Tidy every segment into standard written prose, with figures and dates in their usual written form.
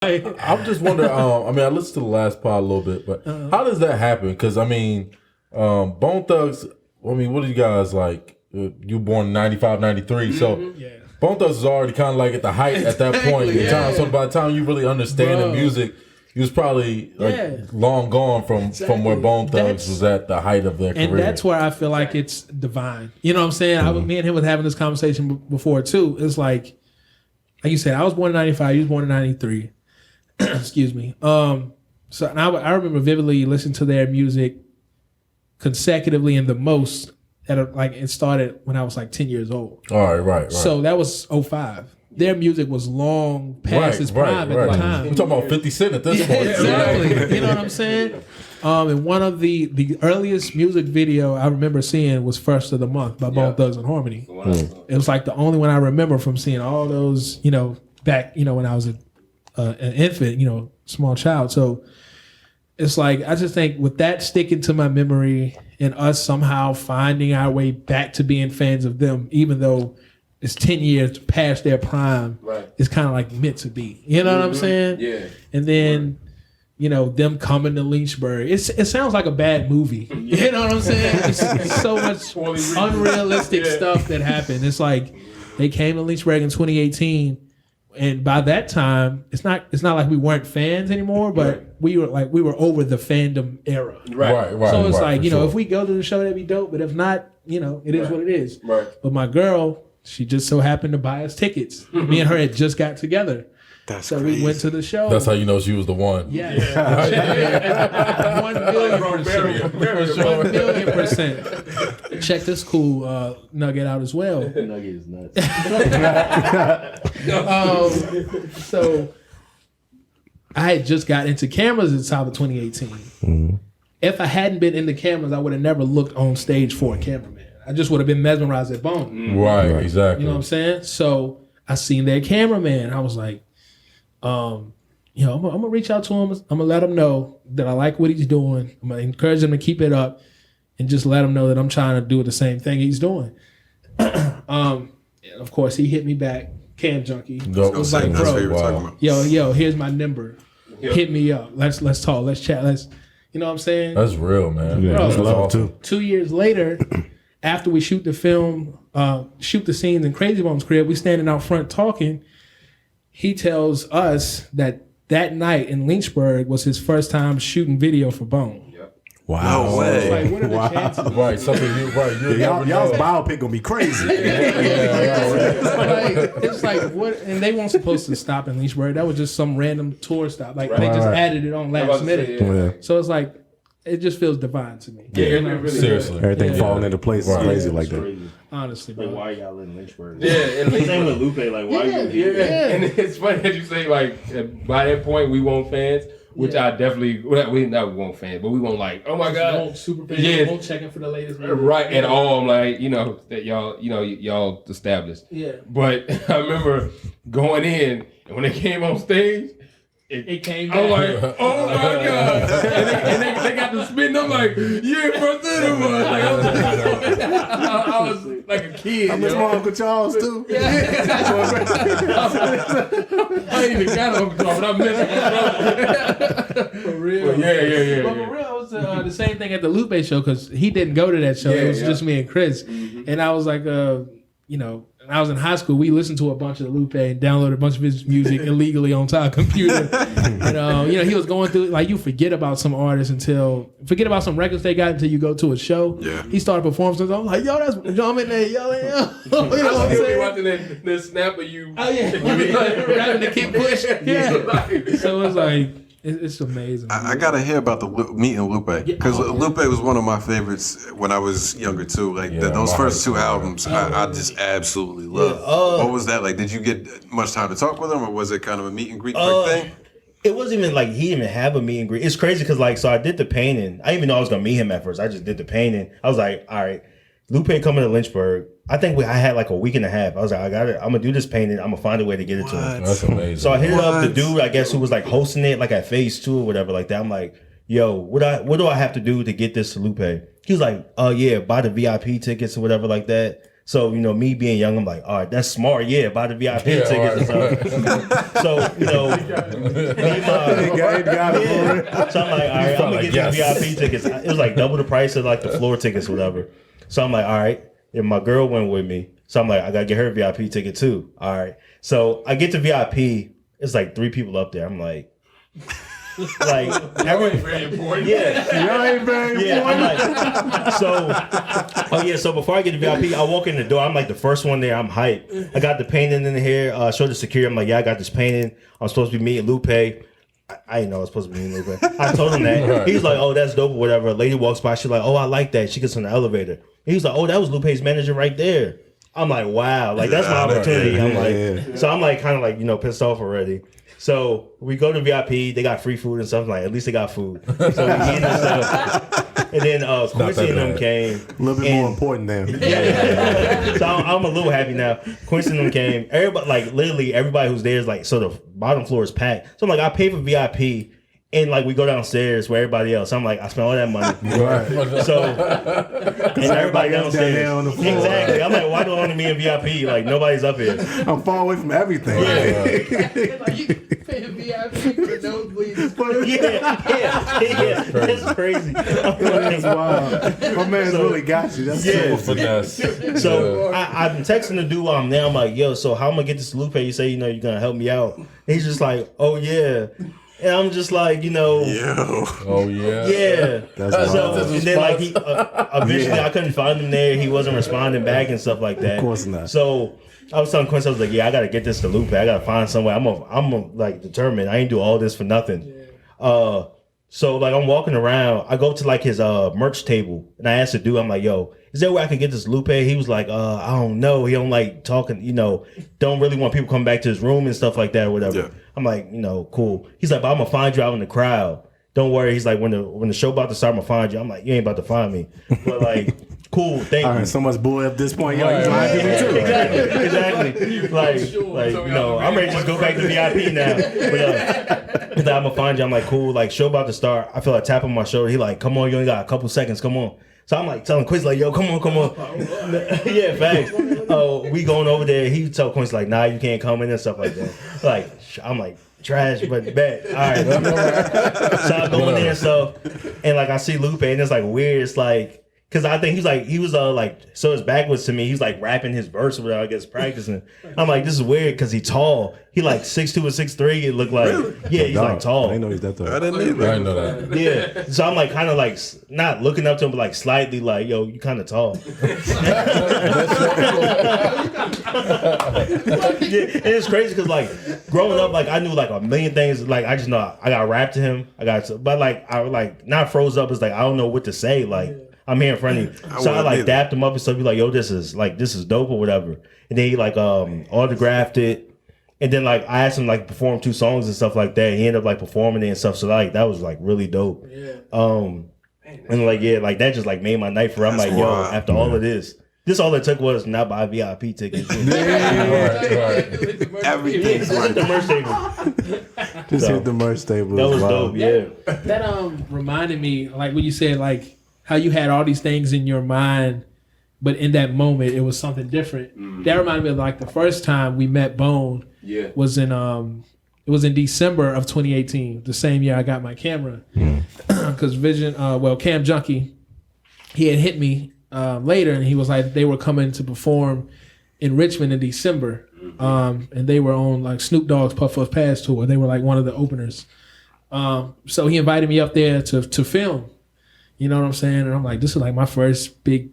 I'm just wondering. I mean, I listened to the last pod a little bit, but how does that happen? Because I mean, Bone Thugs. I mean, what are you guys like? You were born in 95, 93, so Bone Thugs is already kind of like at the height at that point in time. So by the time you really understand the music, you was probably like long gone from where Bone Thugs was at the height of their career. And that's where I feel like it's divine. You know what I'm saying? Me and him was having this conversation before too. It's like you said, I was born in 95, you was born in 93. Excuse me. So and I remember vividly listening to their music consecutively and the most like it started when I was like 10 years old. All right. So that was 05. Their music was long past its prime at the time. We're talking about 50 Cent at this point. Exactly. You know what I'm saying? And one of the earliest music video I remember seeing was First of the Month by Bone Thugs and Harmony. It was like the only one I remember from seeing all those, back, when I was an infant, small child. So it's like, I just think with that sticking to my memory and us somehow finding our way back to being fans of them, even though it's 10 years past their prime, it's kind of like meant to be. You know what I'm saying? Yeah. And then, them coming to Lynchburg. It sounds like a bad movie. You know what I'm saying? It's so much unrealistic stuff that happened. It's like they came to Lynchburg in 2018. And by that time, it's not like we weren't fans anymore, but we were over the fandom era. Right. So it's like, sure. if we go to the show, that'd be dope. But if not, it is what it is. Right. But my girl, she just so happened to buy us tickets. Me and her had just got together. That's so crazy. We went to the show. That's how you know she was the one. Yeah. 1 million%. Check this cool nugget out as well. Nugget is nuts. So I had just got into cameras in top of 2018. Mm-hmm. If I hadn't been into cameras, I would have never looked on stage for a cameraman. I just would have been mesmerized at Bone. Right, exactly. You know what I'm saying? So I seen their cameraman. I was like, I'm gonna reach out to him. I'm gonna let him know that I like what he's doing. I'm gonna encourage him to keep it up, and just let him know that I'm trying to do the same thing he's doing. And of course, he hit me back, Cam Junkie. Dope. I was like, That's what bro, you were talking about. yo, here's my number. Hit me up. Let's talk. Let's chat. You know what I'm saying? That's real, man. Yeah, That's love awesome. too. 2 years later, after we shoot the film, shoot the scenes in Crazy Bone's crib, we standing out front talking. He tells us that night in Lynchburg was his first time shooting video for Bone. Wow. So it's like, what are the chances? Right, something Y'all's biopic gonna be crazy. It's like what? And they weren't supposed to stop in Lynchburg. That was just some random tour stop. Like they just added it on last minute. So it's like it just feels divine to me. Yeah, really seriously. Everything falling into place is crazy like that. Crazy. Honestly, Like, bro. why y'all in Lynchburg? Yeah, and Same with Lupe. Like, why you here? And it's funny that you say, like, by that point, we want fans, which I definitely, we want fans, but we want, like, oh my God. Won't super fans, Yeah. won't checking for the latest movie. Right, at all. I'm like, that y'all established. Yeah. But I remember going in, and when they came on stage, It came I'm back. like, oh my God. and they got to spin. I'm like, yeah, bro, that was. Like, I was like a kid. I miss my Uncle Charles too. I ain't even got Uncle Charles, but I miss him. For real. But yeah. But for real, it was the same thing at the Lupe show because he didn't go to that show. Yeah, It was yeah. just me and Chris. And I was like, when I was in high school, we listened to a bunch of Lupe and downloaded a bunch of his music illegally onto our computer. And, he was going through, like, you forget about some artists forget about some records they got until you go to a show. Yeah. He started performing. I was like, yo, that's John in there yelling. You know what I'm I be saying? watching that snap of you. Oh, yeah. Rapping the Kid Push. Yeah. So it's like, it's amazing. I gotta hear about the meeting Lupe because Lupe was one of my favorites when I was younger too. Like those first two albums, I just absolutely loved. What was that like? Did you get much time to talk with him, or was it kind of a meet and greet quick thing? It wasn't even like he didn't even have a meet and greet. It's crazy because so I did the painting. I didn't even know I was gonna meet him at first. I just did the painting. I was like, all right, Lupe coming to Lynchburg. I think I had like a week and a half. I was like, I'm gonna do this painting. I'm gonna find a way to get it to him. That's amazing. So I hit up the dude, I guess, who was like hosting it, like at Phase 2 or whatever, like that. I'm like, yo, what do I have to do to get this to Lupe? He was like, oh yeah, buy the VIP tickets or whatever like that. So, me being young, I'm like, all right, that's smart. Yeah, buy the VIP tickets or something. So, me and so I'm like, all right, I'm going to get these VIP tickets. It was like double the price of like the floor tickets or whatever. So I'm like, all right. And my girl went with me. So I'm like, I got to get her a VIP ticket too. All right. So I get to VIP. It's like 3 people up there. I'm like, very important. Yeah. Y'all ain't very important. I'm like, so before I get to VIP, I walk in the door. I'm like the first one there. I'm hyped. I got the painting in here. Showed the security. I'm like, yeah, I got this painting. I'm supposed to be meeting Lupe. I didn't know I was supposed to be meeting Lupe. I told him that. He was like, oh, that's dope or whatever. A lady walks by. She's like, oh, I like that. She gets on the elevator. He was like, oh, that was Lupe's manager right there. I'm like, wow. Like, that's my opportunity. I'm like, so I'm like, kind of like, pissed off already. So we go to VIP. They got free food and stuff. Like, at least they got food. So we eat and stuff. And then Quincy and them came. A little bit more important than. Yeah. So I'm a little happy now. Quincy and them came. Everybody, like, literally everybody who's there is like, so the bottom floor is packed. So I'm like, I pay for VIP. And like we go downstairs where everybody else. I'm like, I spent all that money. Right. So and everybody downstairs. Down there on the floor. Exactly. I'm like, why do I want to be in VIP? Like nobody's up here. I'm far away from everything. Like you paying VIP for the nosebleeds. Yeah. That's crazy. That's wild. My man's really got you. That's Yeah. cool. Finesse. So I've been texting the dude while I'm there. I'm like, yo, so how am I gonna get this Lupe? You say, you're gonna help me out. And he's just like, oh yeah. And I'm just like, Yo. Oh yeah. yeah. That's So wild. and then like he eventually I couldn't find him there. He wasn't responding back and stuff like that. Of course not. So I was telling Quincy, I was like, yeah, I gotta get this to Lupe. I gotta find somewhere. I'm like determined. I ain't do all this for nothing. So like I'm walking around. I go to like his merch table and I asked the dude, I'm like, yo, is there a way I can get this Lupe? He was like, I don't know. He don't like talking, don't really want people coming back to his room and stuff like that or whatever. Yeah. I'm like, cool. He's like, but I'm gonna find you out in the crowd. Don't worry. He's like, when the show about to start, I'm gonna find you. I'm like, you ain't about to find me. But like, cool, thank All you. right, so much bull at this point. Yo, you lying to me too. Exactly. Like, I'm ready to just go back to VIP now. But he's like, I'm gonna find you. I'm like, cool. Like, show about to start. I feel like tap on my shoulder. He like, come on, you only got a couple seconds. Come on. So I'm like telling Quincy like, yo, come on. Yeah, facts. We going over there. He tell Quincy like, nah, you can't come in and stuff like that. Like, I'm like, trash, but bet. All right. So I go in there and stuff, and like I see Lupe, and it's like weird. It's like, cause I think he was like, so his back was to me. He's like rapping his verse without, I guess, practicing. I'm like, this is weird, cause he tall. He like 6'2" or 6'3". It looked like, yeah, he's like tall. I didn't know he's that tall. I didn't I either. didn't know that. Yeah, so I'm like kind of like not looking up to him, but like slightly like, yo, you kind of tall. Yeah, and it's crazy because like growing up, like I knew like a million things. Like I just know I got rap to him. But like I like not froze up. It's like I don't know what to say. Like I'm here in front of you, so I like dapped him up and stuff. Be like, yo, this is dope or whatever. And then he like autographed it. And then like I asked him like perform 2 songs and stuff like that. He ended up like performing it and stuff. So like that was like really dope. Yeah. And like yeah, like that just like made my night for. I'm like, yo, wild. after all of this all it took was not buy VIP tickets. Right. Everything's Just right. the merch table. Just So, hit the merch table. That was Wild. dope. Yeah. That reminded me, like when you said like how you had all these things in your mind, but in that moment it was something different. That reminded me of like the first time we met Bone. Yeah. Was in it was in December of 2018, the same year I got my camera. Because Cam Junkie, he had hit me later, and he was like they were coming to perform in Richmond in December, and they were on like Snoop Dogg's Puff Puff Pass tour. They were like one of the openers. So he invited me up there to film. You know what I'm saying? And I'm like, this is like my first big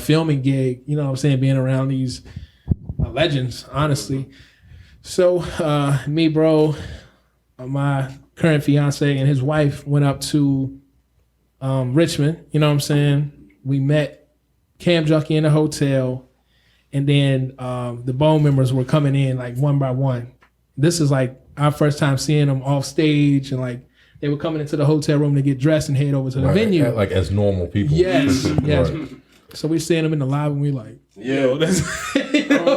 filming gig. You know what I'm saying? Being around these legends, honestly. So me, bro, my current fiance and his wife went up to Richmond. You know what I'm saying? We met Cam Junkie in the hotel, and then the Bone members were coming in like one by one. This is like our first time seeing them off stage, and like they were coming into the hotel room to get dressed and head over to the venue. Like as normal people. Yes, yes. Right. So we seeing them in the lobby, and we like, Yeah. When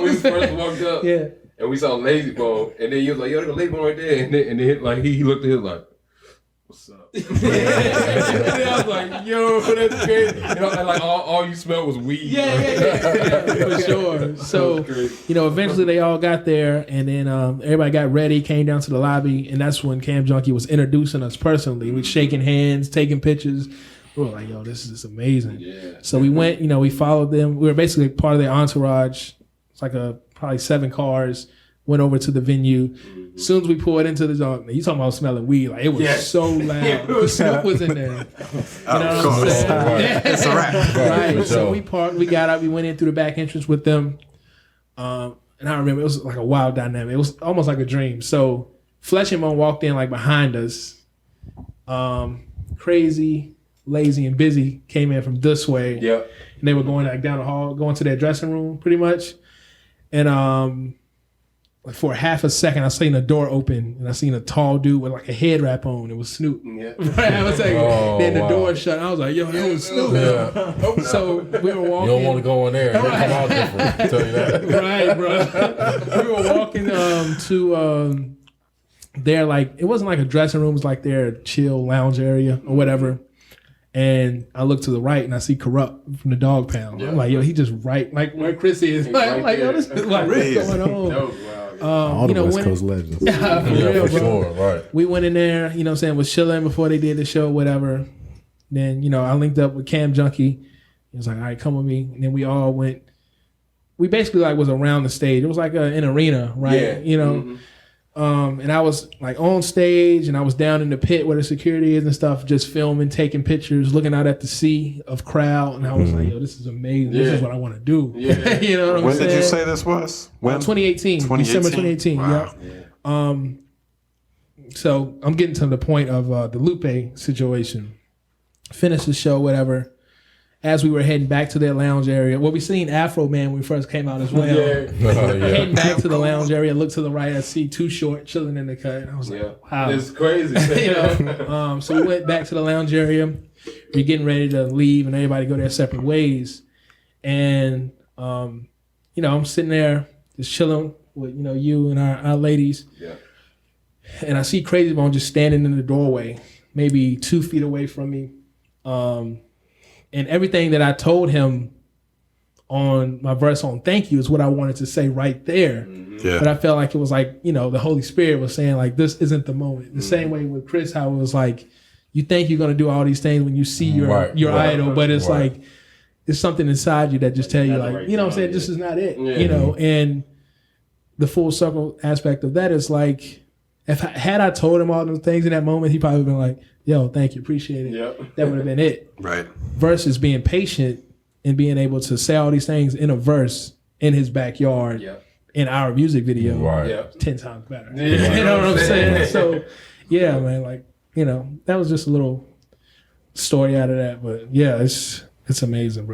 we first walked up, yeah. and we saw Lazy Bone, and then he was like, yo, there's a Lazy Bone right there. And then like he looked at him like, what's up? And I was like, yo, that's great. And like all you smelled was weed. Yeah, for sure. So, eventually they all got there, and then everybody got ready, came down to the lobby, and that's when Cam Junkie was introducing us personally. We shaking hands, taking pictures. We were like, yo, this is amazing. Yeah. So we went, we followed them. We were basically part of their entourage. It's like probably 7 cars. Went over to the venue. As soon as we pulled into the zone, you talking about smelling weed? Like it was so loud. Snoop was in there. You know what I'm saying? It's a wrap. Right. So we parked. We got out. We went in through the back entrance with them. And I remember it was like a wild dynamic. It was almost like a dream. So Fletch and Moan walked in like behind us. Crazy, Lazy, and Busy came in from this way. Yep. And they were going like down the hall, going to their dressing room, pretty much. And like for half a second, I seen the door open, and I seen a tall dude with like a head wrap on. It was Snoop. Yeah. Right, I was like, then the door shut. I was like, yo, that was Snoop. Yeah. So we were walking. You don't want to go in there. It'll come out different. I tell you that. Right, bro. We were walking to their like it wasn't like a dressing room. It was like their chill lounge area or whatever. And I look to the right and I see Corrupt from the Dog Pound. Yeah. I'm like, yo, he just right like where Chris is. I'm like, yo, this is like what's going on? All the West Coast legends. Yeah, for sure, right. We went in there, was chilling before they did the show, whatever. Then, I linked up with Cam Junkie. He was like, all right, come with me. And then we all went. We basically like was around the stage. It was like an arena, right? Yeah. Mm-hmm. And I was like on stage and I was down in the pit where the security is and stuff, just filming, taking pictures, looking out at the sea of crowd. And I was like, yo, this is amazing. This is what I want to do. Yeah. You know what I'm saying? When did you say this was? When? 2018. December 2018. Wow. Yeah. So I'm getting to the point of the Lupe situation. Finished the show, whatever. As we were heading back to their lounge area, we seen Afro Man when we first came out as well. Heading back to the lounge area, look to the right, I see Too Short chilling in the cut. And I was like, wow. It's crazy. So we went back to the lounge area. We're getting ready to leave and everybody go their separate ways. And, I'm sitting there just chilling with, you and our ladies. Yeah. And I see Crazy Bone just standing in the doorway, maybe 2 feet away from me. And everything that I told him on my verse on Thank You is what I wanted to say right there. Yeah. But I felt like it was like, the Holy Spirit was saying like, this isn't the moment. The same way with Chris, how it was like, you think you're going to do all these things when you see your idol, but it's like, it's something inside you that just tell you like, what I'm saying? This is not it, and the full circle aspect of that is like, had I told him all those things in that moment, he probably would have been like, yo, thank you, appreciate it. Yep. That would have been it. Right. Versus being patient and being able to say all these things in a verse in his backyard in our music video 10 times better. Yeah. You know what I'm saying? So, yeah, man, like, that was just a little story out of that. But, yeah, it's amazing, bro.